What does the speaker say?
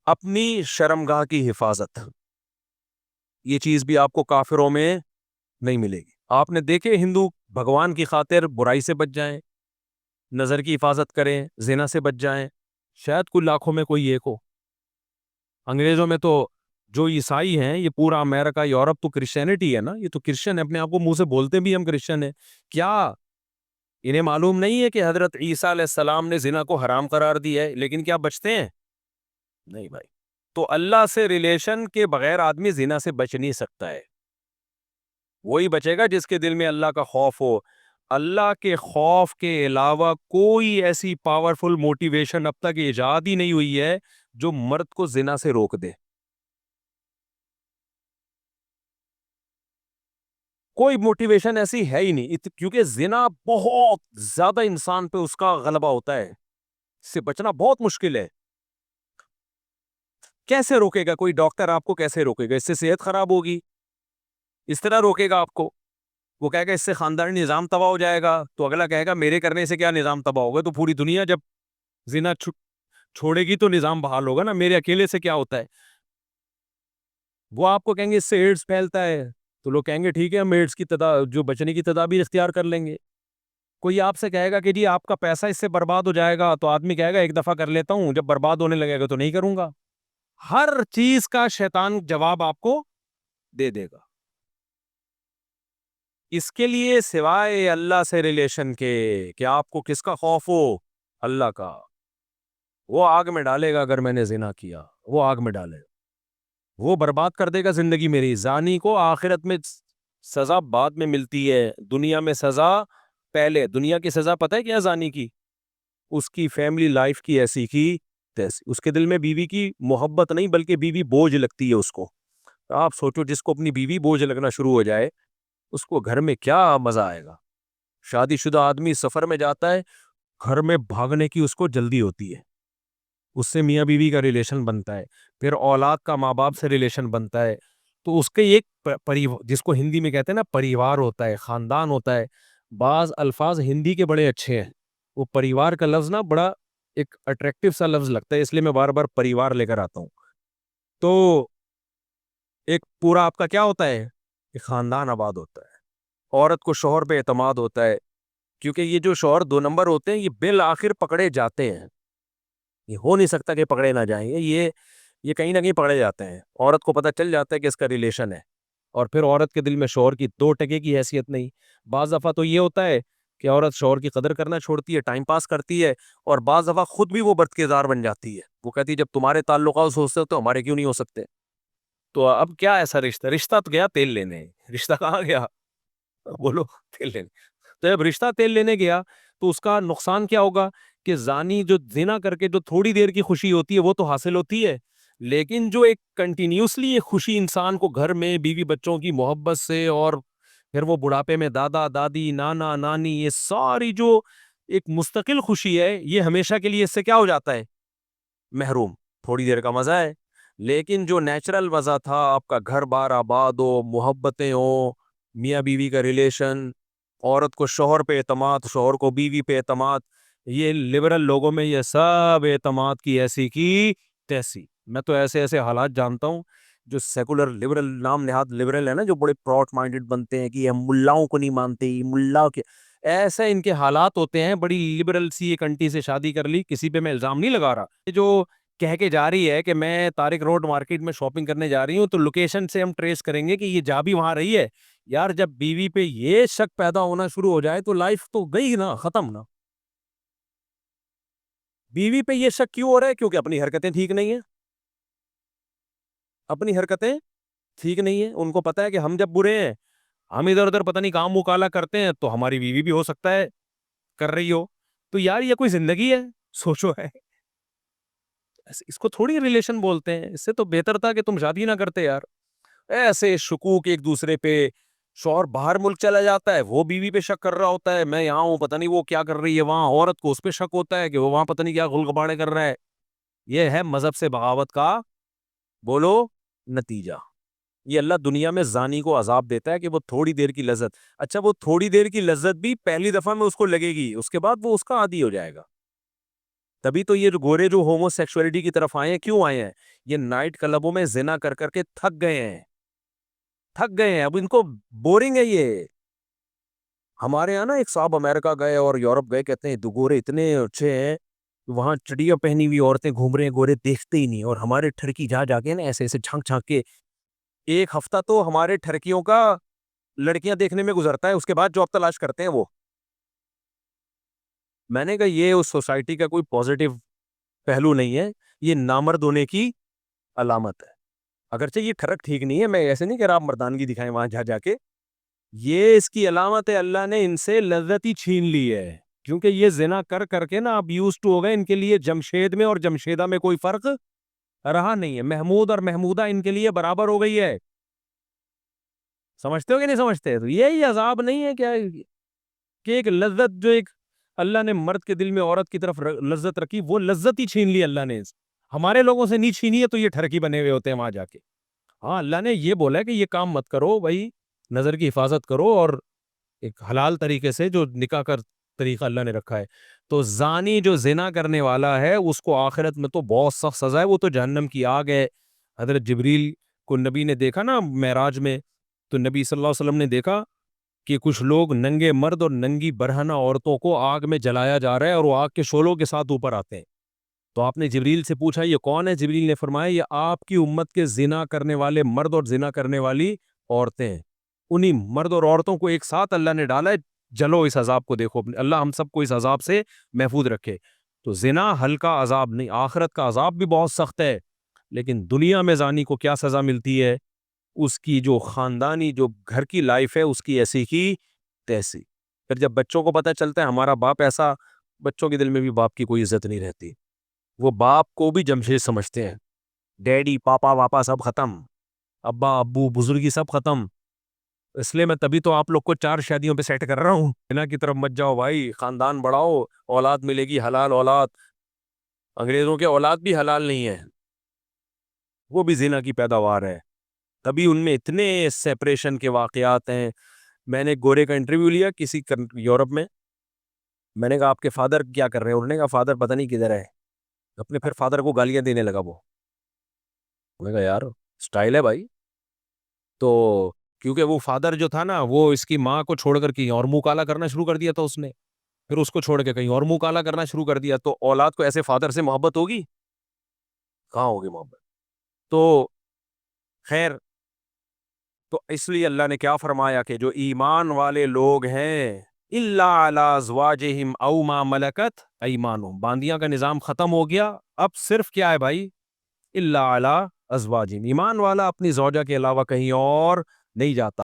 اپنی شرمگاہ کی حفاظت، یہ چیز بھی آپ کو کافروں میں نہیں ملے گی۔ آپ نے دیکھے ہندو بھگوان کی خاطر برائی سے بچ جائیں، نظر کی حفاظت کریں، زنا سے بچ جائیں، شاید کل لاکھوں میں کوئی ایک ہو۔ انگریزوں میں تو جو عیسائی ہیں، یہ پورا امریکہ یورپ تو کرسچینٹی ہے نا، یہ تو کرسچن ہے، اپنے آپ کو منہ سے بولتے بھی ہم کرسچن ہیں۔ کیا انہیں معلوم نہیں ہے کہ حضرت عیسیٰ علیہ السلام نے زنا کو حرام قرار دیا ہے؟ لیکن کیا بچتے ہیں؟ نہیں بھائی۔ تو اللہ سے ریلیشن کے بغیر آدمی زنا سے بچ نہیں سکتا ہے۔ وہی بچے گا جس کے دل میں اللہ کا خوف ہو۔ اللہ کے خوف کے علاوہ کوئی ایسی پاورفل موٹیویشن اب تک ایجاد ہی نہیں ہوئی ہے جو مرد کو زنا سے روک دے۔ کوئی موٹیویشن ایسی ہے ہی نہیں، کیونکہ زنا بہت زیادہ انسان پہ اس کا غلبہ ہوتا ہے، اس سے بچنا بہت مشکل ہے۔ کیسے روکے گا کوئی ڈاکٹر؟ آپ کو کیسے روکے گا؟ اس سے صحت خراب ہوگی، اس طرح روکے گا آپ کو؟ وہ کہے گا اس سے خاندانی نظام تباہ ہو جائے گا، تو اگلا کہے گا میرے کرنے سے کیا نظام تباہ ہوگا؟ تو پوری دنیا جب زنا چھوڑے گی تو نظام بحال ہوگا نا، میرے اکیلے سے کیا ہوتا ہے؟ وہ آپ کو کہیں گے اس سے ایڈز پھیلتا ہے، تو لوگ کہیں گے ٹھیک ہے ہم ایڈز کی جو بچنے کی تدابیر اختیار کر لیں گے۔ کوئی آپ سے کہے گا کہ جی آپ کا پیسہ اس سے برباد ہو جائے گا، تو آدمی کہے گا ایک دفعہ کر لیتا ہوں، جب برباد ہونے لگے گا تو نہیں کروں گا۔ ہر چیز کا شیطان جواب آپ کو دے دے گا۔ اس کے لیے سوائے اللہ سے ریلیشن کے کہ آپ کو کس کا خوف ہو؟ اللہ کا۔ وہ آگ میں ڈالے گا اگر میں نے زنا کیا، وہ آگ میں ڈالے گا، وہ برباد کر دے گا زندگی میری۔ زانی کو آخرت میں سزا بعد میں ملتی ہے، دنیا میں سزا پہلے۔ دنیا کی سزا پتہ ہے کیا زانی کی؟ اس کی فیملی لائف کی ایسی کی تیسی، اس کے دل میں بیوی کی محبت نہیں بلکہ بیوی بوجھ لگتی ہے اس کو۔ آپ سوچو جس کو اپنی بیوی بوجھ لگنا شروع ہو جائے اس کو گھر میں کیا مزہ آئے گا؟ شادی شدہ آدمی سفر میں جاتا ہے، گھر میں بھاگنے کی اس کو جلدی ہوتی ہے، اس سے میاں بیوی کا ریلیشن بنتا ہے، پھر اولاد کا ماں باپ سے ریلیشن بنتا ہے، تو اس کے ایک جس کو ہندی میں کہتے ہیں نا پریوار ہوتا ہے، خاندان ہوتا ہے۔ بعض الفاظ ہندی کے بڑے اچھے ہیں، وہ پریوار کا لفظ نا بڑا ایک اٹریکٹیو سا لفظ لگتا ہے، اس لیے میں بار بار پریوار لے کر آتا ہوں۔ تو ایک پورا آپ کا کیا ہوتا ہے؟ ایک خاندان آباد ہوتا ہے۔ عورت کو شوہر پہ اعتماد ہوتا ہے، کیونکہ یہ جو شوہر دو نمبر ہوتے ہیں یہ بالآخر پکڑے جاتے ہیں، یہ ہو نہیں سکتا کہ پکڑے نہ جائیں، یہ کہیں نہ کہیں پکڑے جاتے ہیں۔ عورت کو پتہ چل جاتا ہے کہ اس کا ریلیشن ہے، اور پھر عورت کے دل میں شوہر کی 2 ٹکے کی حیثیت نہیں۔ بعض دفعہ تو یہ ہوتا ہے کہ عورت شوہر کی قدر کرنا چھوڑتی ہے، ٹائم پاس کرتی ہے، اور بعض دفعہ خود بھی وہ بدکردار بن جاتی ہے۔ وہ کہتی ہے جب تمہارے تعلقات ہو سکتے تو ہمارے کیوں نہیں ہو سکتے؟ تو اب کیا ایسا رشتہ تو گیا تیل لینے، رشتہ کہاں گیا؟ بولو، تیل لینے۔ تو جب رشتہ تیل لینے گیا تو اس کا نقصان کیا ہوگا کہ زانی جو زنا کر کے جو تھوڑی دیر کی خوشی ہوتی ہے وہ تو حاصل ہوتی ہے، لیکن جو ایک کنٹینیوسلی ایک خوشی انسان کو گھر میں بیوی بچوں کی محبت سے، اور پھر وہ بڑھاپے میں دادا دادی نانا نانی، یہ ساری جو ایک مستقل خوشی ہے، یہ ہمیشہ کے لیے اس سے کیا ہو جاتا ہے؟ محروم۔ تھوڑی دیر کا مزہ ہے، لیکن جو نیچرل مزہ تھا، آپ کا گھر بار آباد ہو، محبتیں ہو، میاں بیوی کا ریلیشن، عورت کو شوہر پہ اعتماد، شوہر کو بیوی پہ اعتماد، یہ لبرل لوگوں میں یہ سب اعتماد کی ایسی کی تیسی۔ میں تو ایسے ایسے حالات جانتا ہوں جو سیکولر لبرل، نام نہاد لبرل ہے نا، جو بڑے پراؤڈ مائنڈڈ بنتے ہیں کہ ہم ملاؤں کو نہیں مانتے، یہ ملا کے ایسے ان کے حالات ہوتے ہیں۔ بڑی لبرل سی ایک انٹی سے شادی کر لی، کسی پہ میں الزام نہیں لگا رہا، یہ جو کہہ کے جا رہی ہے کہ میں طارق روڈ مارکیٹ میں شاپنگ کرنے جا رہی ہوں، تو لوکیشن سے ہم ٹریس کریں گے کہ یہ جا بھی وہاں رہی ہے۔ یار جب بیوی پہ یہ شک پیدا ہونا شروع ہو جائے تو لائف تو گئی نا، ختم نا۔ بیوی پہ یہ شک کیوں ہو رہا ہے؟ کیونکہ اپنی حرکتیں ٹھیک نہیں ہیں، اپنی حرکتیں ٹھیک نہیں ہیں۔ ان کو پتا ہے کہ ہم جب برے ہیں، ہم ادھر ادھر پتہ نہیں کام مکالا کرتے ہیں، تو ہماری بیوی بھی ہو سکتا ہے کر رہی ہو۔ تو یار یہ کوئی زندگی ہے؟ سوچو ہے، اس کو تھوڑی ریلیشن بولتے ہیں۔ اس سے تو بہتر تھا کہ تم شادی نہ کرتے یار۔ ایسے شکوک ایک دوسرے پہ، شوہر باہر ملک چلا جاتا ہے، وہ بیوی پہ شک کر رہا ہوتا ہے، میں یہاں ہوں پتہ نہیں وہ کیا کر رہی ہے وہاں، عورت کو اس پہ شک ہوتا ہے کہ وہ وہاں پتہ نہیں کیا غلغباڑے کر رہا ہے۔ یہ ہے مذہب سے بغاوت کا، بولو، نتیجہ۔ یہ اللہ دنیا میں زانی کو عذاب دیتا ہے کہ وہ تھوڑی دیر کی لذت، اچھا وہ تھوڑی دیر کی لذت بھی پہلی دفعہ میں اس کو لگے گی، اس کے بعد وہ اس کا عادی ہو جائے گا۔ تبھی تو یہ گورے جو ہومو سیکسولیٹی کی طرف آئے ہیں، کیوں آئے ہیں؟ یہ نائٹ کلبوں میں زنا کر کر کے تھک گئے ہیں، اب ان کو بورنگ ہے یہ. ہمارے یہاں نا ایک صاحب امریکہ گئے اور یورپ گئے، کہتے ہیں دو گورے اتنے اچھے ہیں، وہاں چڑیا پہنی ہوئی عورتیں گھوم رہے ہیں، گورے دیکھتے ہی نہیں، اور ہمارے ٹھرکی جا کے نا ایسے ایسے جھانک جھانک کے ایک ہفتہ تو ہمارے ٹھرکیوں کا لڑکیاں دیکھنے میں گزرتا ہے، اس کے بعد جاب تلاش کرتے ہیں وہ. میں نے کہا یہ اس سوسائٹی کا کوئی پازیٹیو پہلو نہیں ہے، یہ نامرد ہونے کی علامت ہے. اگرچہ یہ ٹھرک ٹھیک نہیں ہے، میں ایسے نہیں کہہ رہا آپ مردانگی دکھائیں وہاں جا کے، یہ اس کی علامت ہے. اللہ نے ان سے لذت ہی چھین لی ہے، کیونکہ یہ زنا کر کر کے نا اب یوز ٹو ہو گئے. ان کے لیے جمشید میں اور جمشیدہ میں کوئی فرق رہا نہیں ہے، محمود اور محمودہ ان کے لیے برابر ہو گئی ہے. سمجھتے ہو کہ نہیں سمجھتے؟ تو یہی عذاب نہیں ہے کیا کہ ایک لذت جو ایک اللہ نے مرد کے دل میں عورت کی طرف لذت رکھی، وہ لذت ہی چھین لی اللہ نے. ہمارے لوگوں سے نہیں چھینی ہے تو یہ ٹھرکی بنے ہوئے ہوتے ہیں وہاں جا کے. ہاں اللہ نے یہ بولا ہے کہ یہ کام مت کرو بھائی، نظر کی حفاظت کرو، اور ایک حلال طریقے سے جو نکاح کا طریقہ اللہ نے رکھا ہے. تو زانی جو زنا کرنے والا ہے اس کو آخرت میں تو بہت سخت سزا ہے، وہ تو جہنم کی آگ ہے. حضرت جبریل کو نبی نے دیکھا نا معراج میں، تو نبی صلی اللہ علیہ وسلم نے دیکھا کہ کچھ لوگ ننگے مرد اور ننگی برہنہ عورتوں کو آگ میں جلایا جا رہا ہے، اور وہ آگ کے شعلوں کے ساتھ اوپر آتے ہیں. تو آپ نے جبریل سے پوچھا یہ کون ہے؟ جبریل نے فرمایا یہ آپ کی امت کے زنا کرنے والے مرد اور زنا کرنے والی عورتیں ہیں. انہی مرد اور عورتوں کو ایک ساتھ اللہ نے ڈالا ہے، جلو اس عذاب کو دیکھو. اللہ ہم سب کو اس عذاب سے محفوظ رکھے. تو زنا ہلکا عذاب نہیں، آخرت کا عذاب بھی بہت سخت ہے. لیکن دنیا میں زانی کو کیا سزا ملتی ہے؟ اس کی جو خاندانی جو گھر کی لائف ہے اس کی ایسی کی تیسی. پھر جب بچوں کو پتہ چلتا ہے ہمارا باپ ایسا، بچوں کے دل میں بھی باپ کی کوئی عزت نہیں رہتی. وہ باپ کو بھی جمشید سمجھتے ہیں، ڈیڈی پاپا واپا سب ختم، ابا ابو بزرگی سب ختم. اس لیے میں تبھی تو آپ لوگ کو 4 شادیوں پہ سیٹ کر رہا ہوں. زنا کی طرف مت جاؤ بھائی، خاندان بڑھاؤ، اولاد ملے گی حلال اولاد. انگریزوں کے اولاد بھی حلال نہیں ہے، وہ بھی زنا کی پیداوار ہے. تبھی ان میں اتنے سیپریشن کے واقعات ہیں. میں نے گورے کا انٹرویو لیا کسی یورپ میں نے کہا آپ کے فادر کیا کر رہے ہیں؟ انہوں نے کہا فادر پتہ نہیں کدھر ہے. اپنے پھر فادر کو گالیاں دینے لگا. وہ میں نے کہا یار سٹائل ہے بھائی. تو کیونکہ وہ فادر جو تھا نا وہ اس کی ماں کو چھوڑ کر کہیں اور منہ کالا کرنا شروع کر دیا تھا اس نے، پھر اس کو چھوڑ کے کہیں اور منہ کالا کرنا شروع کر دیا. تو اولاد کو ایسے فادر سے محبت ہوگی؟ کہاں ہوگی محبت؟ تو خیر، تو اس لیے اللہ نے کیا فرمایا کہ جو ایمان والے لوگ ہیں الا علی ازواجہم او ما ملکت ایمانہم، باندیاں کا نظام ختم ہو گیا. اب صرف کیا ہے بھائی؟ الا علی ازواجہم، ایمان والا اپنی زوجہ کے علاوہ کہیں اور نہیں جاتا.